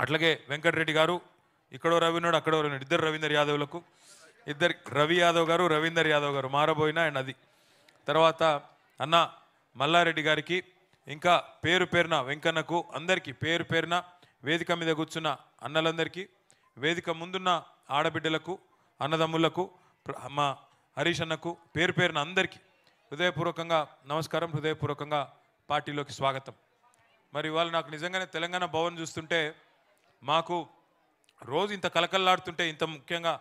అట్లాగే వెంకటరెడ్డి గారు ఇక్కడో రవినాడు అక్కడో రవినాడు ఇద్దరు రవీందర్ యాదవ్లకు ఇద్దరు రవి యాదవ్ గారు రవీందర్ యాదవ్ గారు మారబోయినా అండ్ అది తర్వాత అన్న మల్లారెడ్డి గారికి ఇంకా పేరు పేరున వెంకన్నకు అందరికీ పేరు పేరున వేదిక మీద కూర్చున్న అన్నలందరికీ వేదిక ముందున్న ఆడబిడ్డలకు అన్నదమ్ములకు మా హరీష్ అన్నకు పేరు పేరున అందరికీ హృదయపూర్వకంగా నమస్కారం, హృదయపూర్వకంగా పార్టీలోకి స్వాగతం. మరి ఇవాళ నాకు నిజంగానే తెలంగాణ భవన్ చూస్తుంటే మాకు రోజు ఇంత కలకల్లాడుతుంటే ఇంత ముఖ్యంగా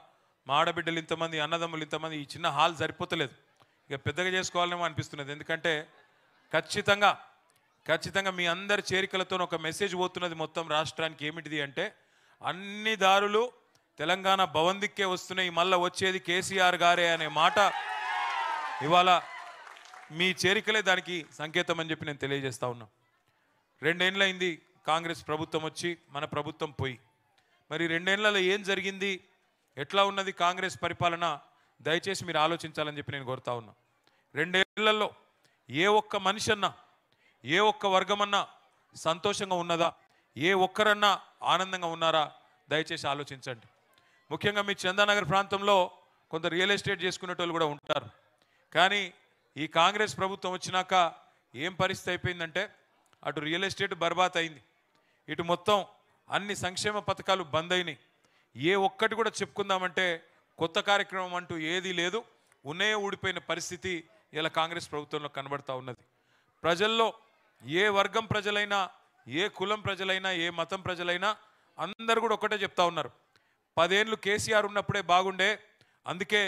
మా ఆడబిడ్డలు ఇంతమంది అన్నదమ్ములు ఇంతమంది ఈ చిన్న హాల్ సరిపోతలేదు, ఇక పెద్దగా చేసుకోవాలేమో అనిపిస్తున్నది. ఎందుకంటే ఖచ్చితంగా మీ అందరి చేరికలతో ఒక మెసేజ్ పోతున్నది మొత్తం రాష్ట్రానికి. ఏమిటిది అంటే అన్ని దారులు తెలంగాణ భవన్ దిక్కే వస్తున్నాయి, మళ్ళీ వచ్చేది కేసీఆర్ గారే అనే మాట ఇవాళ మీ చేరికలే దానికి సంకేతం అని చెప్పి నేను తెలియజేస్తా ఉన్నా. 2 ఏళ్ళైంది కాంగ్రెస్ ప్రభుత్వం వచ్చి మన ప్రభుత్వం పోయి. మరి 2 ఏళ్లలో ఏం జరిగింది, ఎట్లా ఉన్నది కాంగ్రెస్ పరిపాలన, దయచేసి మీరు ఆలోచించాలని చెప్పి నేను కోరుతా ఉన్నా. 2 ఏళ్లలో ఏ ఒక్క మనిషి అన్నా ఏ ఒక్క వర్గమన్నా సంతోషంగా ఉన్నదా, ఏ ఒక్కరన్నా ఆనందంగా ఉన్నారా, దయచేసి ఆలోచించండి. ముఖ్యంగా మీ చందానగర్ ప్రాంతంలో కొంత రియల్ ఎస్టేట్ చేసుకునేటోళ్ళు కూడా ఉంటారు. కానీ ఈ కాంగ్రెస్ ప్రభుత్వం వచ్చినాక ఏం పరిస్థితి అయిపోయిందంటే అటు రియల్ ఎస్టేట్ బర్బాద్ అయింది, ఇటు మొత్తం అన్ని సంక్షేమ పథకాలు బంద్ అయినాయి. ఏ ఒక్కటి కూడా చెప్పుకుందామంటే కొత్త కార్యక్రమం అంటూ ఏదీ లేదు. ఉన్నే ఊడిపోయిన పరిస్థితి ఇలా కాంగ్రెస్ ప్రభుత్వంలో కనబడతా ఉన్నది. ప్రజల్లో ఏ వర్గం ప్రజలైనా ఏ కులం ప్రజలైనా ఏ మతం ప్రజలైనా అందరూ కూడా ఒకటే చెప్తా ఉన్నారు, 10 ఏళ్ళు కేసీఆర్ ఉన్నప్పుడే బాగుండే, అందుకే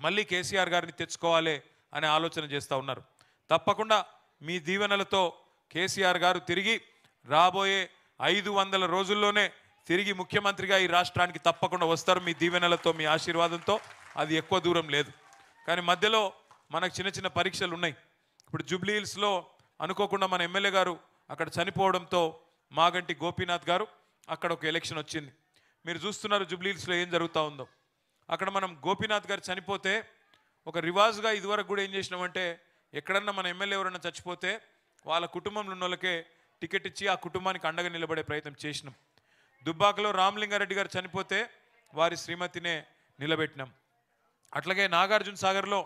మళ్ళీ కేసీఆర్ గారిని తెచ్చుకోవాలి అనే ఆలోచన చేస్తూ ఉన్నారు. తప్పకుండా మీ దీవెనలతో కేసీఆర్ గారు తిరిగి రాబోయే 500 రోజుల్లోనే తిరిగి ముఖ్యమంత్రిగా ఈ రాష్ట్రానికి తప్పకుండా వస్తారు. మీ దీవెనలతో మీ ఆశీర్వాదంతో అది ఎక్కువ దూరం లేదు. కానీ మధ్యలో మనకు చిన్న చిన్న పరీక్షలు ఉన్నాయి. ఇప్పుడు జూబ్లీ హిల్స్లో అనుకోకుండా మన ఎమ్మెల్యే గారు అక్కడ చనిపోవడంతో మాగంటి గోపీనాథ్ గారు అక్కడ ఒక ఎలక్షన్ వచ్చింది. మీరు చూస్తున్నారు జూబ్లీ హిల్స్లో ఏం జరుగుతూ ఉందో. అక్కడ మనం గోపీనాథ్ గారు చనిపోతే ఒక రివాజ్గా ఇదివరకు కూడా ఏం చేసినామంటే ఎక్కడన్నా మన ఎమ్మెల్యే ఎవరన్నా చచ్చిపోతే వాళ్ళ కుటుంబంలో ఉన్న వాళ్ళకే టికెట్ ఇచ్చి ఆ కుటుంబానికి అండగా నిలబడే ప్రయత్నం చేసినాం. దుబ్బాకలో రామలింగారెడ్డి గారు చనిపోతే వారి శ్రీమతినే నిలబెట్టినాం. అట్లాగే నాగార్జున సాగర్లో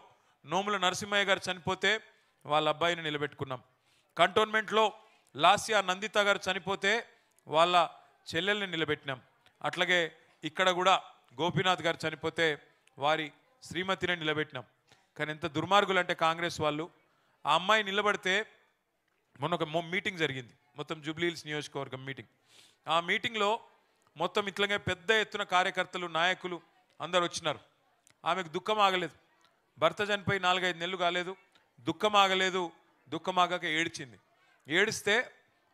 నోముల నరసింహయ్య గారు చనిపోతే వాళ్ళ అబ్బాయిని నిలబెట్టుకున్నాం. కంటోన్మెంట్లో లాస్యా నందిత గారు చనిపోతే వాళ్ళ చెల్లెల్ని నిలబెట్టినాం. అట్లాగే ఇక్కడ కూడా గోపీనాథ్ గారు చనిపోతే వారి శ్రీమతిని నిలబెట్టినాం. కానీ ఎంత దుర్మార్గులు అంటే కాంగ్రెస్ వాళ్ళు, ఆ అమ్మాయి నిలబడితే మొన్న ఒక మీటింగ్ జరిగింది, మొత్తం జూబ్లీ హిల్స్ నియోజకవర్గం మీటింగ్. ఆ మీటింగ్లో మొత్తం ఇట్లాగే పెద్ద ఎత్తున కార్యకర్తలు నాయకులు అందరు వచ్చినారు. ఆమెకు దుఃఖం ఆగలేదు, భర్త చనిపోయి 4-5 నెలలు కాలేదు, దుఃఖం ఆగలేదు. దుఃఖం ఆగాక ఏడ్చింది. ఏడిస్తే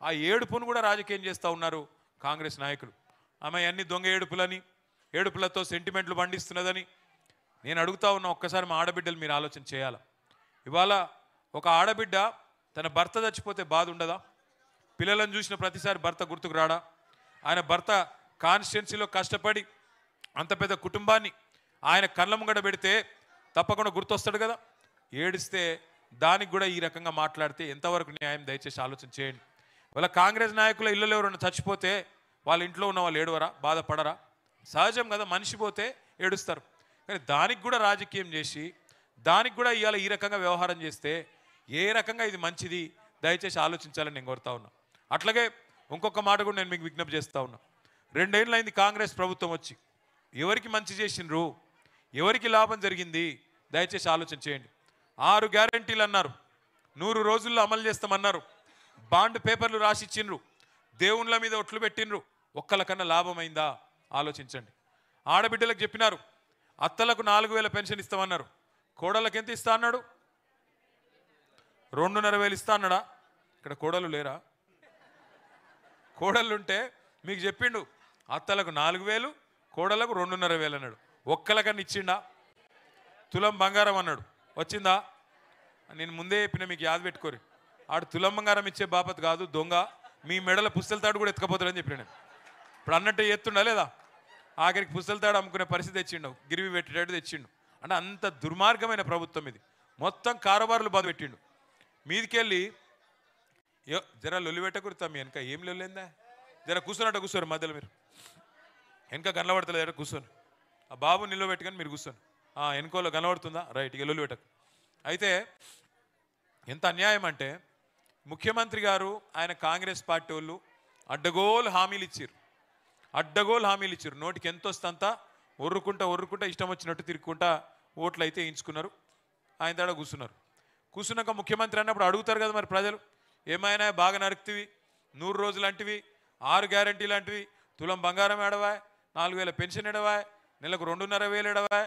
ఆ ఏడుపును కూడా రాజకీయం చేస్తూ ఉన్నారు కాంగ్రెస్ నాయకులు. ఆమె అన్ని దొంగ ఏడుపులని ఏడుపులతో సెంటిమెంట్లు పండిస్తున్నదని నేను అడుగుతా ఉన్నా. ఒక్కసారి మా ఆడబిడ్డలు మీరు ఆలోచన చేయాల. ఇవాళ ఒక ఆడబిడ్డ తన భర్త చచ్చిపోతే బాధ ఉండదా? పిల్లలను చూసిన ప్రతిసారి భర్త గుర్తుకు రాడా? ఆయన భర్త కాన్స్టిట్యున్సీలో కష్టపడి అంత పెద్ద కుటుంబాన్ని ఆయన కళ్ళ ముంగడ పెడితే తప్పకుండా గుర్తొస్తాడు కదా. ఏడిస్తే దానికి కూడా ఈ రకంగా మాట్లాడితే ఎంతవరకు న్యాయం, దయచేసి ఆలోచన చేయండి. వాళ్ళ కాంగ్రెస్ నాయకుల ఇళ్ళలో ఎవరైనా చచ్చిపోతే వాళ్ళ ఇంట్లో ఉన్న వాళ్ళు ఏడవరా, బాధపడరా? సహజం కదా, మనిషి పోతే ఏడుస్తారు. కానీ దానికి కూడా రాజకీయం చేసి దానికి కూడా ఇవాళ ఈ రకంగా వ్యవహారం చేస్తే ఏ రకంగా ఇది మంచిది, దయచేసి ఆలోచించాలని నేను కోరుతా ఉన్నా. అట్లాగే ఇంకొక మాట కూడా నేను మీకు విజ్ఞప్తి చేస్తూ ఉన్నా. 2 ఏళ్ళైంది కాంగ్రెస్ ప్రభుత్వం వచ్చి, ఎవరికి మంచి చేసిండ్రు, ఎవరికి లాభం జరిగింది, దయచేసి ఆలోచన చేయండి. 6 గ్యారంటీలు అన్నారు, 100 రోజుల్లో అమలు చేస్తామన్నారు, బాండ్ పేపర్లు రాసిచ్చిండ్రు, దేవుళ్ళ మీద ఒట్లు పెట్టిండ్రు, ఒక్కళ్ళకన్నా లాభమైందా ఆలోచించండి. ఆడబిడ్డలకు చెప్పినారు, అత్తలకు 4000 పెన్షన్ ఇస్తామన్నారు, కోడళ్ళకి ఎంత ఇస్తా అన్నాడు? 2,500 ఇస్తా అన్నాడా? ఇక్కడ కోడలు లేరా? కోడళ్ళుంటే మీకు చెప్పిండు, అత్తలకు 4000, కోడలకు 2,500 అన్నాడు. ఒక్కలకన్నా ఇచ్చిండా? తులం బంగారం అన్నాడు, వచ్చిందా? నేను ముందే చెప్పిన, మీకు యాద పెట్టుకోరు. ఆడు తులం బంగారం ఇచ్చే బాపత్ కాదు, దొంగ. మీ మెడల పుస్తల తాడు కూడా ఎత్తుకపోతాడని చెప్పిన నేను. ఇప్పుడు అన్నట్టు ఎత్తుండా లేదా? ఆఖరికి పుస్తల తాడు అమ్ముకునే పరిస్థితి తెచ్చిండు, గిరివి పెట్టేటట్టు తెచ్చిండు. అంటే అంత దుర్మార్గమైన ప్రభుత్వం ఇది. మొత్తం కారోబార్లు బాధ పెట్టిండు. మీదికెళ్ళి జర లొల్లి పెట్టకూడతా, మీ వెనక ఏం లొల్లేందా? జర కూర్చున్నట్టు కూర్చోరు మధ్యలో మీరు వెనక కనబడతలేదు కూర్చొని ఆ బాబు నిలబెట్టుకొని మీరు కూర్చొని వెనుకోలో కనబడుతుందా రైట్ ఎల్లుల్లి పెట్టకు అయితే ఎంత అన్యాయం అంటే ముఖ్యమంత్రి గారు ఆయన కాంగ్రెస్ పార్టీ వాళ్ళు అడ్డగోలు హామీలు ఇచ్చారు నోటికి ఎంత వస్తుందంతా ఒర్రుకుంటా ఇష్టం వచ్చినట్టు తిరుగుకుంటా ఓట్లు అయితే వేయించుకున్నారు ఆయన తడ కూర్చున్నాక ముఖ్యమంత్రి అన్నప్పుడు అడుగుతారు కదా మరి ప్రజలు ఏమైనా బాగా నరుకుతివి 100 రోజులు లాంటివి 6 గ్యారంటీ లాంటివి తులం బంగారం ఏడవా 4000 పెన్షన్ ఎడవా నెలకు 2,500 ఎడవా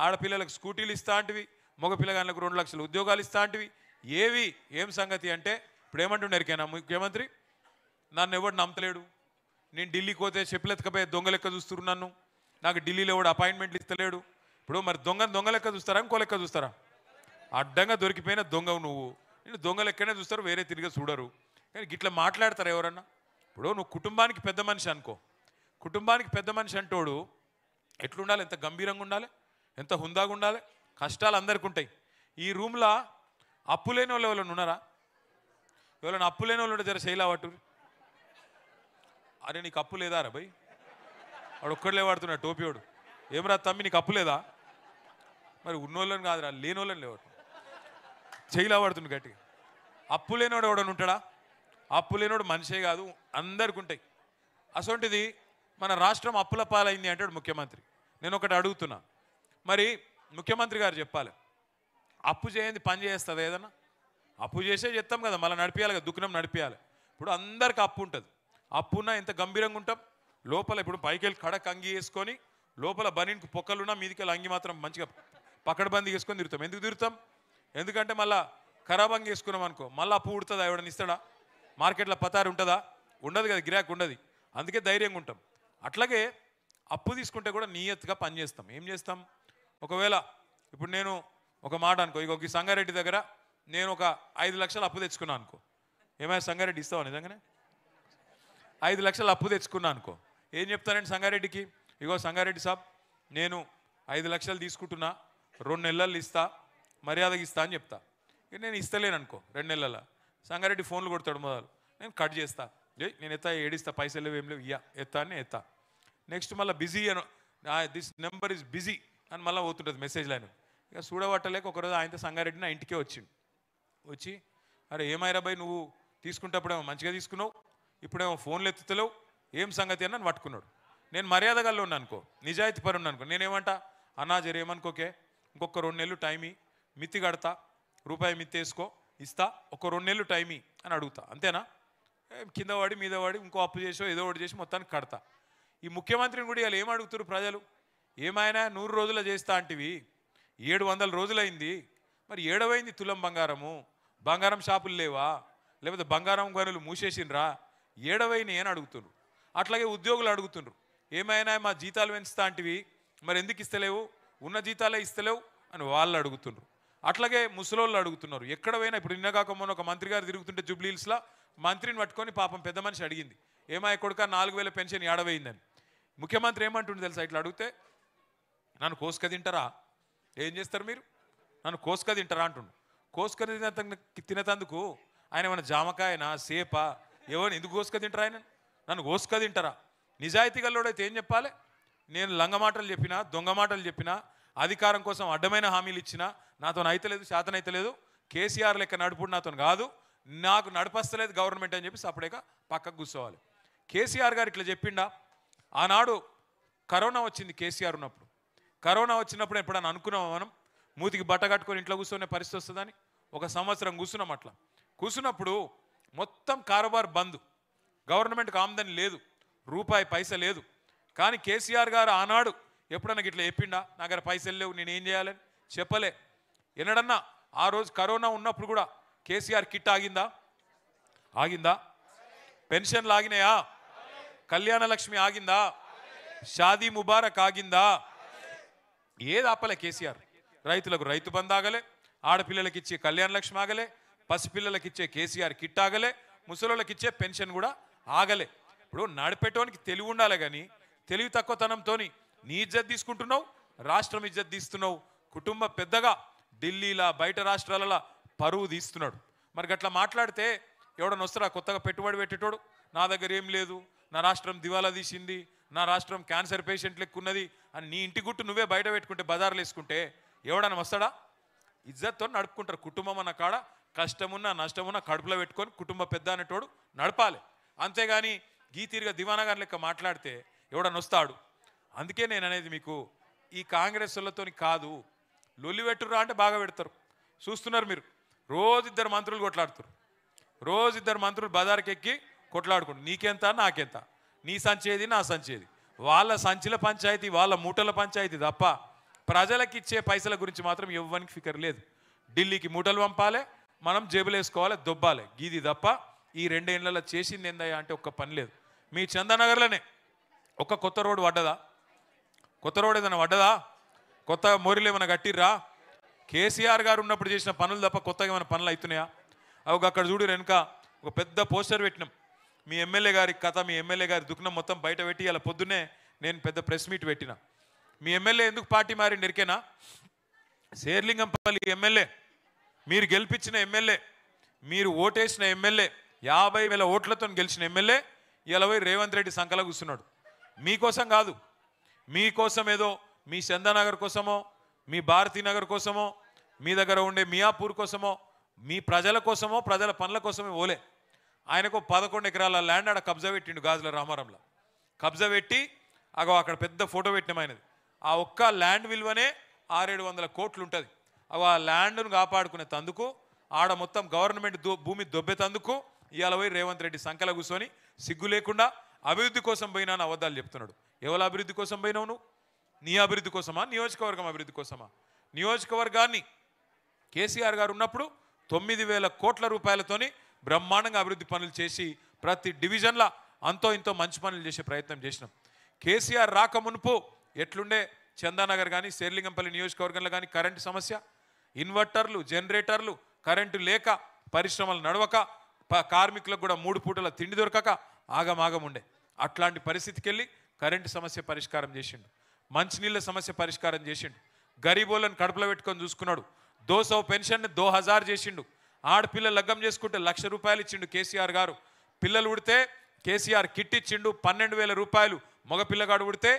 ఆడపిల్లలకు స్కూటీలు ఇస్తా అంటివి మగ పిల్లగాళ్ళకు 2 లక్షల ఉద్యోగాలు ఇస్తా అంటివి ఏం సంగతి అంటే ఇప్పుడు ఏమంటుండరికైనా ముఖ్యమంత్రి నన్ను ఎవడు నమ్మతలేడు నేను ఢిల్లీకి పోతే చెప్పులెత్తకపోయే దొంగ లెక్క చూస్తున్నారు నన్ను నాకు ఢిల్లీలో ఎవడు అపాయింట్మెంట్లు ఇస్తలేడు ఇప్పుడు మరి దొంగ లెక్క చూస్తారా ఇంకో లెక్క చూస్తారా అడ్డంగా దొరికిపోయిన దొంగవు నువ్వు నేను దొంగ లెక్కనే చూస్తారు వేరే తిరిగి చూడరు కానీ గిట్లా మాట్లాడతారు ఎవరన్నా ఇప్పుడు నువ్వు కుటుంబానికి పెద్ద మనిషి అనుకో కుటుంబానికి పెద్ద మనిషి అంటోడు ఎట్లుండాలి ఎంత గంభీరంగా ఉండాలి ఎంత హుందాగా ఉండాలి కష్టాలు అందరికి ఉంటాయి ఈ రూమ్లో అప్పు లేని వాళ్ళు ఎవరైనా ఉన్నారా ఎవరైనా అప్పు లేని వాళ్ళు ఉంటే జర శైలా పట్టు అరే నీకు అప్పు లేదా రా భయ్ వాడు ఒక్కడలే వాడుతున్నాడు టోపీవాడు ఏమరా తమ్మి నీకు అప్పు లేదా మరి ఉన్నోళ్ళని కాదురా లేనోళ్ళని లేవాడు శైలా పడుతుంది గట్టిగా అప్పు లేనివాడు ఎవడని ఉంటాడా అప్పు లేనివాడు మనిషే కాదు అందరికి ఉంటాయి అసొంటిది మన రాష్ట్రం అప్పుల పాలైంది అంటాడు ముఖ్యమంత్రి నేను ఒకటి అడుగుతున్నా మరి ముఖ్యమంత్రి గారు చెప్పాలి అప్పు చేయండి పని చేస్తుంది ఏదన్నా అప్పు చేసే చెప్తాం కదా మళ్ళీ నడిపించాలి కదా దుకాణం నడిపించాలి ఇప్పుడు అందరికి అప్పు ఉంటుంది అప్పున్నా ఎంత గంభీరంగా ఉంటాం లోపల ఇప్పుడు పైకి వెళ్ళి కడక్ అంగి వేసుకొని లోపల బనీన్కి పొక్కలున్నా మీదికి వెళ్ళి అంగి మాత్రం మంచిగా పక్కడబంది వేసుకొని తిరుగుతాం ఎందుకు తిరుగుతాం ఎందుకంటే మళ్ళీ ఖరాబ్ అంగి వేసుకున్నాం అనుకో మళ్ళీ అప్పు ఉడుతుందా ఎవడని ఇస్తాడా మార్కెట్లో పతారు ఉంటుందా ఉండదు కదా గిరాక్ ఉండదు అందుకే ధైర్యంగా ఉంటాం అట్లాగే అప్పు తీసుకుంటే కూడా నియత్తుగా పని చేస్తాం ఏం చేస్తాం ఒకవేళ ఇప్పుడు నేను ఒక మాట అనుకో ఈ సంగారెడ్డి దగ్గర నేను ఒక 5 లక్షలు అప్పు తెచ్చుకున్నాను అనుకో ఏమైనా సంగారెడ్డి ఇస్తావా నిజంగానే 5 లక్షలు అప్పు తెచ్చుకున్నా అనుకో ఏం చెప్తానండి సంగారెడ్డికి ఇగో సంగారెడ్డి సాబ్ నేను 5 లక్షలు తీసుకుంటున్నా 2 నెలలు ఇస్తా మర్యాదగా ఇస్తా అని చెప్తా నేను ఇస్తలేను అనుకో 2 నెలల సంగారెడ్డి ఫోన్లు కొడతాడు మొదలు నేను కట్ చేస్తా నేను ఏడిస్తా పైసలు లేవు ఏం లేవు ఎత్తా అని ఎత్తా నెక్స్ట్ మళ్ళీ బిజీ అని దిస్ నెంబర్ ఇస్ బిజీ అని మళ్ళీ పోతుంటుంది మెసేజ్ లైన్ ఇక చూడబట్టలేక ఒకరోజు ఆయనతో సంగారెడ్డి నా ఇంటికే వచ్చి అరే ఏమైరా బాయ్ నువ్వు తీసుకుంటప్పుడేమో మంచిగా తీసుకున్నావు ఇప్పుడేమో ఫోన్లు ఎత్తుతలేవు ఏం సంగతి అని నన్ను పట్టుకున్నాడు నేను మర్యాదగాల్లో ఉన్నా అనుకో నిజాయితీ పరి ఉన్నా అనుకో నేనేమంటా అన్నా జరేమనుకోకే ఇంకొక 2 నెలలు టైమీ మిత్తి కడతా రూపాయి మిత్తి వేసుకో ఇస్తా ఒక 2 నెలలు టైమీ అని అడుగుతా అంతేనా కింద వాడి మీద వాడి ఇంకో అప్పు చేసో ఏదో ఒకటి చేసి మొత్తానికి కడతా ఈ ముఖ్యమంత్రిని కూడా ఇలా ఏం అడుగుతారు ప్రజలు ఏమైనా 100 రోజులు చేస్తా అంటివి 700 రోజులైంది మరి ఏడవైంది తులం బంగారం షాపులు లేవా లేకపోతే బంగారం గనులు మూసేసిండ్రా ఏడవైనాయి అని అడుగుతున్నారు అట్లాగే ఉద్యోగులు అడుగుతున్నారు ఏమైనా మా జీతాలు పెంచుతా అంటివి మరి ఎందుకు ఇస్తలేవు ఉన్న జీతాలే ఇస్తలేవు అని వాళ్ళు అడుగుతున్నారు అట్లాగే ముసలోళ్ళు అడుగుతున్నారు ఎక్కడ పోయినా ఇప్పుడు నిన్నగాక మొన్న ఒక మంత్రి గారు తిరుగుతుంటే జూబ్లీహిల్స్లో మంత్రిని పట్టుకొని పాపం పెద్ద మనిషి అడిగింది ఏమాయ కొడుక 4000 పెన్షన్ ఏడవైందని ముఖ్యమంత్రి ఏమంటుండే తెలుసా ఇట్లా అడిగితే నన్ను కోసుక తింటారా ఏం చేస్తారు మీరు నన్ను కోసుక తింటారా అంటుండు కోసుక తినేతందుకు ఆయన ఏమైనా జామకాయనా సేపా ఎవరిని ఎందుకు కోసుక తింటారా ఆయన నన్ను కోసుక తింటారా నిజాయితీ గల్లోడైతే ఏం చెప్పాలి నేను లంగ మాటలు చెప్పినా దొంగ మాటలు చెప్పినా అధికారం కోసం అడ్డమైన హామీలు ఇచ్చినా నాతో అయితలేదు శాతనైతలేదు కేసీఆర్ లెక్క నడుపుడు నాతో కాదు నాకు నడిపస్తలేదు గవర్నమెంట్ అని చెప్పి సపరేట్గా పక్కకు కూర్చోవాలి కేసీఆర్ గారు ఇట్లా చెప్పిండా ఆనాడు కరోనా వచ్చింది కేసీఆర్ ఉన్నప్పుడు కరోనా వచ్చినప్పుడు ఎప్పుడైనా అనుకున్నాం మనం మూతికి బట్ట కట్టుకొని ఇంట్లో కూర్చునే పరిస్థితి వస్తుందని 1 సంవత్సరం కూర్చున్నాం అట్లా కూర్చున్నప్పుడు మొత్తం కారోబార్ బంద్ గవర్నమెంట్కి ఆమదని లేదు రూపాయి పైసా లేదు కానీ కేసీఆర్ గారు ఆనాడు ఎప్పుడన్నా ఇట్లా చెప్పిండా నా దగ్గర పైసలు లేవు నేను ఏం చేయాలని చెప్పలే ఎన్నడన్నా ఆ రోజు కరోనా ఉన్నప్పుడు కూడా కేసీఆర్ కిట్ ఆగిందా పెన్షన్లు ఆగినాయా కళ్యాణ లక్ష్మి ఆగిందా షాదీ ముబారక్ ఆగిందా ఏది ఆపలే కేసీఆర్ రైతులకు రైతు బంద్ ఆగలే ఆడపిల్లలకి ఇచ్చే కళ్యాణ లక్ష్మి ఆగలే పసిపిల్లలకి ఇచ్చే కేసీఆర్ కిట్ ఆగలే ముసలోళ్ళకి ఇచ్చే పెన్షన్ కూడా ఆగలే ఇప్పుడు నడిపేటోనికి తెలివి ఉండాలి కానీ తెలివి తక్కువతనంతో నీ ఇజ్జత్ తీసుకుంటున్నావు రాష్ట్రం ఇజ్జత్ తీస్తున్నావు కుటుంబ పెద్దగా ఢిల్లీలా బయట రాష్ట్రాలలో పరువు తీస్తున్నాడు మరి గట్లా మాట్లాడితే ఎవడన్నా వస్తారా కొత్తగా పెట్టుబడి పెట్టేటోడు నా దగ్గర ఏం లేదు నా రాష్ట్రం దివాలా తీసింది, నా రాష్ట్రం క్యాన్సర్ పేషెంట్ లెక్కున్నది అని నీ ఇంటి గుట్టు నువ్వే బయట పెట్టుకుంటే బజార్లు వేసుకుంటే ఎవడన్నా వస్తాడా? ఇజ్జత్తో నడుపుకుంటారు. కుటుంబం అన్న కాడ కష్టమున్నా నష్టమున్నా కడుపులో పెట్టుకొని కుటుంబ పెద్ద అనేటోడు నడపాలి. అంతేగాని గీతీరుగా దివానా గారి లెక్క మాట్లాడితే ఎవడన్నా వస్తాడు. అందుకే నేను అనేది మీకు, ఈ కాంగ్రెస్ వాళ్ళతో కాదు, లొల్లి పెట్టుర్రా అంటే బాగా పెడతారు. చూస్తున్నారు మీరు, రోజు ఇద్దరు మంత్రులు కొట్లాడుతారు, రోజు ఇద్దరు మంత్రులు బజార్కి ఎక్కి కొట్లాడుకుంటారు. నీకెంత నాకెంత, నీ సంచేది నా సంచేది, వాళ్ళ సంచిల పంచాయతీ వాళ్ళ మూటల పంచాయతీ తప్ప ప్రజలకు ఇచ్చే పైసల గురించి మాత్రం ఎవ్వరికి ఫికర్ లేదు. ఢిల్లీకి మూటలు పంపాలి, మనం జేబులు వేసుకోవాలి, దొబ్బాలి, గీది తప్ప ఈ 2 ఏళ్లలో చేసింది ఏందయ్యా అంటే ఒక్క పని లేదు. మీ చందానగర్లోనే ఒక కొత్త రోడ్డు పడ్డదా? కొత్త రోడ్ ఏదైనా పడ్డదా? కొత్త మోరీలు ఏమైనా కట్టిర్రా? కేసీఆర్ గారు ఉన్నప్పుడు చేసిన పనులు తప్ప కొత్తగా ఏమైనా పనులు అవుతున్నాయా? అవి అక్కడ చూడు, వెనుక ఒక పెద్ద పోస్టర్ పెట్టినాం. మీ ఎమ్మెల్యే గారి కథ, మీ ఎమ్మెల్యే గారి దుఃఖం మొత్తం బయట పెట్టి అలా పొద్దున్నే నేను పెద్ద ప్రెస్ మీట్ పెట్టిన. మీ ఎమ్మెల్యే ఎందుకు పార్టీ మారిండి ఎరికేనా? శేర్లింగంపల్లి ఎమ్మెల్యే, మీరు గెలిపించిన ఎమ్మెల్యే, మీరు ఓటేసిన ఎమ్మెల్యే, 50,000 ఓట్లతో గెలిచిన ఎమ్మెల్యే ఇలా పోయి రేవంత్ రెడ్డి సంకల కూర్చున్నాడు. మీకోసం కాదు, మీకోసం ఏదో మీ చందానగర్ కోసమో, మీ భారతీనగర్ కోసమో, మీ దగ్గర ఉండే మియాపూర్ కోసమో, మీ ప్రజల కోసమో, ప్రజల పనుల కోసమే ఓలే. ఆయనకు 11 ఎకరాల ల్యాండ్ ఆడ కబ్జా పెట్టిండు, గాజుల రామారంలో కబ్జా పెట్టి అక్కడ పెద్ద ఫోటో పెట్టినాం ఆయనది. ఆ ఒక్క ల్యాండ్ విలువనే 600-700 కోట్లు ఉంటుంది. ఆ ల్యాండ్ను కాపాడుకునే తందుకు, ఆడ మొత్తం గవర్నమెంట్ భూమి దొబ్బెతందుకు ఇవాళ పోయి రేవంత్ రెడ్డి సంకల కూర్చొని సిగ్గు లేకుండా అభివృద్ధి కోసం పోయినా అని అబద్ధాలు చెప్తున్నాడు. ఎవరి అభివృద్ధి కోసం పోయినావు నువ్వు? నీ అభివృద్ధి కోసమా, నియోజకవర్గం అభివృద్ధి కోసమా? నియోజకవర్గాన్ని కేసీఆర్ గారు ఉన్నప్పుడు 9,000 కోట్ల రూపాయలతోని బ్రహ్మాండంగా అభివృద్ధి పనులు చేసి ప్రతి డివిజన్లో అంతో ఇంతో మంచి పనులు చేసే ప్రయత్నం చేసినాం. కేసీఆర్ రాక మునుపు ఎట్లుండే చందానగర్ కానీ శేర్లింగంపల్లి నియోజకవర్గంలో కానీ కరెంటు సమస్య, ఇన్వర్టర్లు, జనరేటర్లు, కరెంటు లేక, పరిశ్రమలు నడవక, కార్మికులకు కూడా 3 పూటల తిండి దొరకక ఆగమాగం ఉండే. అట్లాంటి పరిస్థితికి వెళ్ళి కరెంటు సమస్య పరిష్కారం చేసిండు, మంచినీళ్ళ సమస్య పరిష్కారం చేసిండు, గరీబోళ్ళని కడుపులో పెట్టుకొని చూసుకున్నాడు, 200 పెన్షన్ 2000 చేసిండు, ఆడపిల్లలు లగ్గం చేసుకుంటే 1,00,000 రూపాయలు ఇచ్చిండు కేసీఆర్ గారు, పిల్లలు ఉడితే కేసీఆర్ కిట్ ఇచ్చిండు 12,000 రూపాయలు, మగ పిల్లగాడు ఉడితే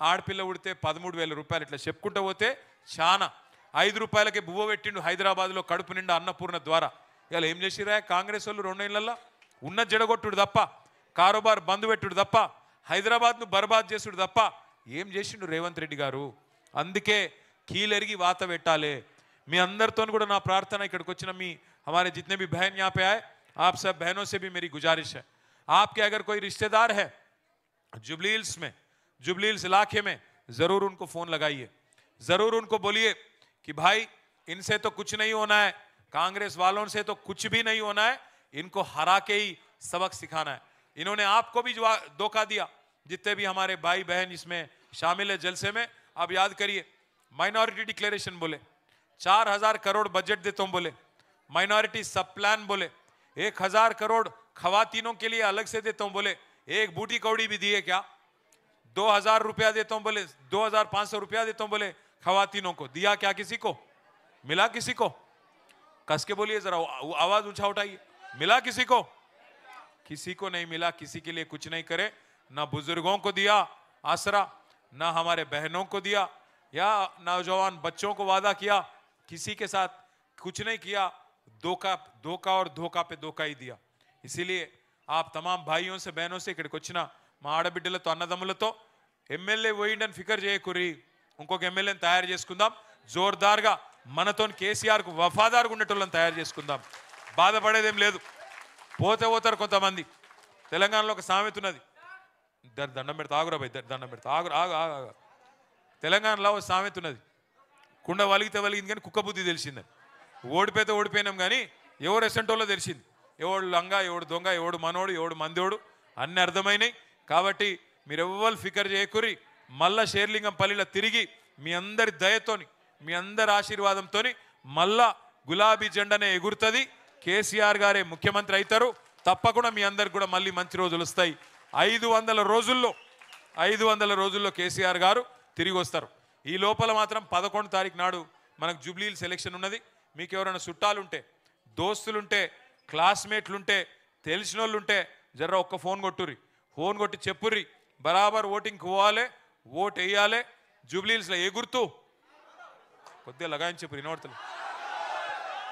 ఆడపిల్ల ఉడితే 13,000 రూపాయలు. ఇట్లా చెప్పుకుంటూ పోతే చాలా. 5 రూపాయలకే బువ్వ పెట్టిండు హైదరాబాద్లో కడుపు నిండా అన్నపూర్ణ ద్వారా. ఇలా ఏం చేసిరా కాంగ్రెస్ వాళ్ళు 2 ఏళ్లలో? ఉన్న జడగొట్టుడు తప్ప, కారోబార్ బంద్ పెట్టుడు తప్ప, హైదరాబాద్ను బర్బాద్ చేసుడు తప్ప ఏం చేసిండు రేవంత్ రెడ్డి గారు? అందుకే కీలెరిగి వాత పెట్టాలి. మీ అందరితో కూడా నా ప్రార్థన, ఇక్కడికి వచ్చిన మీ हमारे जितने भी बहन यहाँ पे आए, आप सब बहनों से भी मेरी गुजारिश है, आपके अगर कोई रिश्तेदार है जुबली हिल्स इलाके में, जरूर उनको फोन लगाइए, जरूर उनको बोलिए कि भाई इनसे तो कुछ नहीं होना है, कांग्रेस वालों से तो कुछ भी नहीं होना है, इनको हरा के ही सबक सिखाना है. इन्होंने आपको भी धोखा दिया, जितने भी हमारे भाई बहन इसमें शामिल है जलसे में. अब याद करिए, माइनॉरिटी डिक्लेरेशन बोले, 4,000 करोड़ बजट देता हूं बोले, माइनॉरिटी सब प्लान बोले, 1,000 करोड़ खवातीनों के लिए अलग से देता हूं बोले, एक बूटी कौड़ी भी दिए क्या? 2,000 रुपया देता हूं बोले, 2,500 रुपया देता हूं बोले खवातीनों को, दिया क्या किसी को? मिला किसी को? कस के बोलिए जरा, आवाज ऊंचा उठाइए, मिला किसी को? किसी को नहीं मिला. किसी के लिए कुछ नहीं करे, ना बुजुर्गों को दिया आसरा, ना हमारे बहनों को दिया, या नौजवान बच्चों को वादा किया, किसी के साथ कुछ नहीं किया. धोखा और धोखा पे धोखा ही दिया. इसीलिए आप तमाम भाइयों से बहनों से इక్కడికి వచ్చిన మా ఆడబిడ్డలతో అన్నదమ్ములతో ఎమ్మెల్యే పోయిండని ఫికర్ చేయకురి, ఇంకొక ఎమ్మెల్యేని తయారు చేసుకుందాం, జోర్దార్గా మనతో కేసీఆర్ కు వఫాదార్గా ఉండేటోళ్ళని తయారు చేసుకుందాం. బాధపడేదేం లేదు. పోతారు కొంతమంది. తెలంగాణలో ఒక సామెత ఉన్నది, దండం పెడతా ఆగురా భయ్, దండం పెడతా ఆగు. తెలంగాణలో ఒక సామెత ఉన్నది, కుండ వలిగింది కానీ కుక్క బుద్ధి తెలిసిందని. ఓడిపోతే ఓడిపోయినాం కానీ ఎవరు ఎసంటోళ్ళో తెలిసింది, ఎవడు లంగా, ఎవడు దొంగ, ఎవడు మనోడు, ఎవడు మందోడు అన్నీ అర్థమైనాయి. కాబట్టి మీరు ఎవ్వరు ఫికర్ చేయకురి. మళ్ళా షేర్లింగంపల్లిలో తిరిగి మీ అందరి దయతోని, మీ అందరి ఆశీర్వాదంతో మళ్ళా గులాబీ జెండానే ఎగురుతుంది. కేసీఆర్ గారే ముఖ్యమంత్రి అవుతారు. తప్పకుండా మీ అందరికి కూడా మళ్ళీ మంచి రోజులు వస్తాయి. 500 రోజుల్లో కేసీఆర్ గారు తిరిగి వస్తారు. ఈ లోపల మాత్రం 11 తారీఖు నాడు మనకు జూబ్లీ హిల్స్ ఎలక్షన్ ఉన్నది. మీకు ఎవరైనా చుట్టాలుంటే, దోస్తులుంటే, క్లాస్మేట్లుంటే, తెలిసిన వాళ్ళుంటే జర్ర ఒక్క ఫోన్ కొట్టుర్రి. ఫోన్ కొట్టి చెప్పుర్రి, బరాబర్ ఓటింగ్కి పోవాలి, ఓటు వేయాలి. జూబ్లీహిల్స్లో ఏ గుర్తు కొద్దిగా లగాయని చెప్పు, వినోడతలు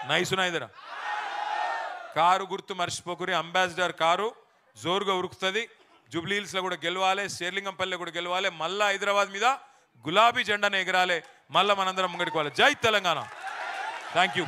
నైసునాయిదరా కారు గుర్తు మర్చిపోకురి. అంబాసిడర్ కారు జోరుగా ఉరుకుతుంది. జూబ్లీహిల్స్లో కూడా గెలవాలి, శేర్లింగంపల్లిలో కూడా గెలవాలి. మళ్ళా హైదరాబాద్ మీద గులాబీ జెండాను ఎగరాలి. మళ్ళా మనందరం ముంగడికి పోవాలి. జై తెలంగాణ. Thank you.